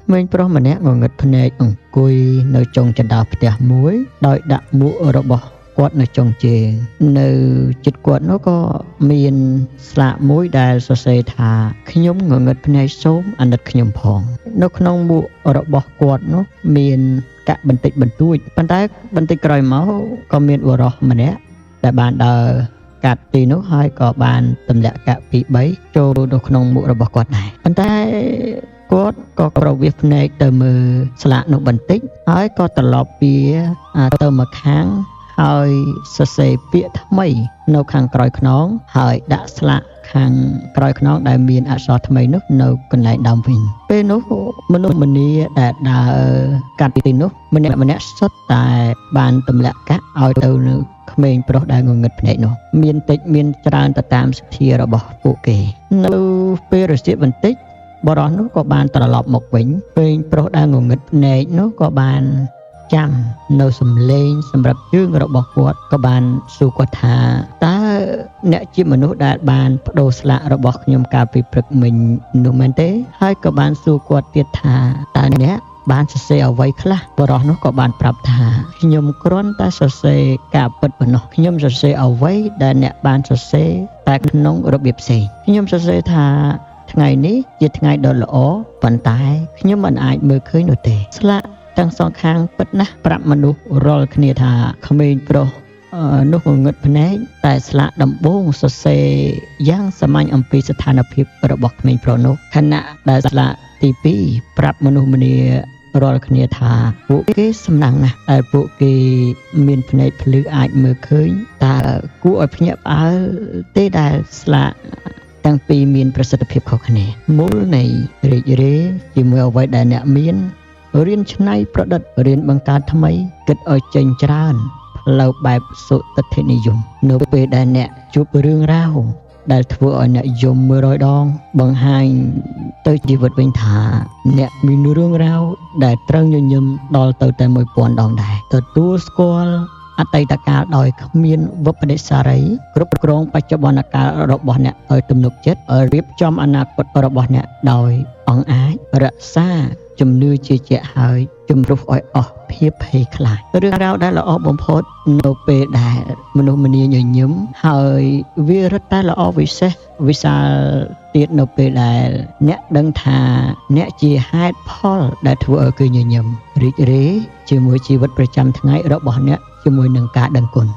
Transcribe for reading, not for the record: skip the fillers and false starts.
ក្មេងប្រុសម្នាក់ងងឹតភ្នែកអង្គុយនៅចុងចន្ទើផ្ទះមួយដោយដាក់មួករបស់គាត់នៅចុងជើងនៅជិតគាត់នោះក៏មានស្លាកមួយដែលសរសេរថាខ្ញុំងងឹតភ្នែកសូមអាណិតខ្ញុំផងនៅក្នុងមួករបស់គាត់នោះមានកាក់បន្តិចបន្តួចប៉ុន្តែបន្តិចក្រោយមកក៏មានបុរសម្នាក់ដែលបានដើរកាត់ទីនោះហើយក៏បានទម្លាក់កាក់ពី3ចូលនៅក្នុងមុខរបស់គាត់ដែរប៉ុន្តែគាត់ក៏ប្រវាសភ្នែកទៅមើលស្លាកនោះបន្តិចហើយក៏ត្រឡប់វាទៅមកខាងហើយសរសេរពាក្យថ្មីនៅខាងក្រោយខ្នងហើយដាក់ស្លាកខាងក្រោយខ្នងដែលមានអក្សរថ្មីនោះនៅកន្លែងដើមវិញពេលនោះមនុស្សម្នាដែលដើរកាត់ទីនោះម្នាក់សុទ្ធតែបានទម្លាក់កាក់ឲ្យទៅនៅក្មេងប្រុសដែលងងឹតភ្នែកនោះមានតិចមានច្រើនទៅតាមសទ្ធារបស់ពួកគេនៅពេលរសៀលបន្តិចបរិសនោះក៏បានត្រឡប់មកវិញក្មេងប្រុសដែលងងឹតភ្នែកនោះក៏បានចាំនៅសំឡេងសម្រាប់ជើងរបស់គាត់ក៏បានសួរគាត់ថាតើអ្នកជាមនុស្សដែលបានបដូរស្លាករបស់ខ្ញុំកាលពីព្រឹកមិញនោះមែនទេហើយក៏បានសួរគាត់ទៀតថាតើអ្នកបានសរសេរអ្វីខ្លះបរិសនោះក៏បានប្រាប់ថាខ្ញុំគ្រាន់តែសរសេរការពិតប៉ុណ្ណោះខ្ញុំសរសេរអ្វីដែលអ្នកបានសរសេរតែក្នុងរបៀបផ្សេងខ្ញុំសរសេរថាថ្ងៃនេះជាថ្ងៃដ៏ល្អប៉ុន្តែខ្ញុំមិនអាចមើលឃើញនោះទេស្លាកទាំងសងខាងពិតណាស់ប្រាប់មនុស្សរាល់គ្នាថាក្មេងប្រុសនោះងងឹតភ្នែកតែស្លាកដំបូងសរសេរយ៉ាងសាមញ្ញអំពីស្ថានភាពរបស់ក្មេងប្រុសនោះខណៈដែលស្លាកទី2ប្រាប់មនុស្សម្នារាល់គ្នាថាពួកគេសំណាងណាស់ដែលពួកគេមានភ្នែកភ្លឺអាចមើលឃើញតើគួរឲ្យភ្ញាក់ផ្អើលទេដែលស្លាកទាំងពីរមានប្រសិទ្ធភាពខុសគ្នាមូលនៃរីករាយជាមួយអ្វីដែលអ្នកមានរៀនច្នៃប្រឌិតរៀនបង្កើតថ្មីគិតឲ្យចេញច្រើនផ្លូវបែបសុទិដ្ឋិនិយមនៅពេលដែលអ្នកជួបរឿងរ៉ាវដែលធ្វើឲ្យអ្នកយំ100ដងបង្ហាញទៅជីវិតវិញថាអ្នកមានរឿងរ៉ាវដែលត្រូវញញឹមដល់ទៅតែ1000ដងដែរទទួលស្គាល់អតីតកាលដោយគ្មានវិបដិសារីគ្រប់គ្រងបច្ចុប្បន្នកាលរបស់អ្នកឲ្យទំនុកចិត្តរៀបចំអនាគតរបស់អ្នកដោយអង្អាចរក្សាជំនឿជឿជាក់ហើយជំរុះឲ្យអស់ភាពភ័យខ្លាចរឿងរ៉ាវដែលល្អបំផុតនៅពេលដែលមនុស្សម្នាញញឹមហើយវារឹតតែល្អវិសេសវិសាលទៀតនៅពេលដែលអ្នកដឹងថាអ្នកជាហេតុផលដែលធ្វើឲ្យគេញញឹមរីករាយជាមួយជីវិតប្រចាំថ្ងៃរបស់អ្នកជាមួយនឹងការដឹងគុណ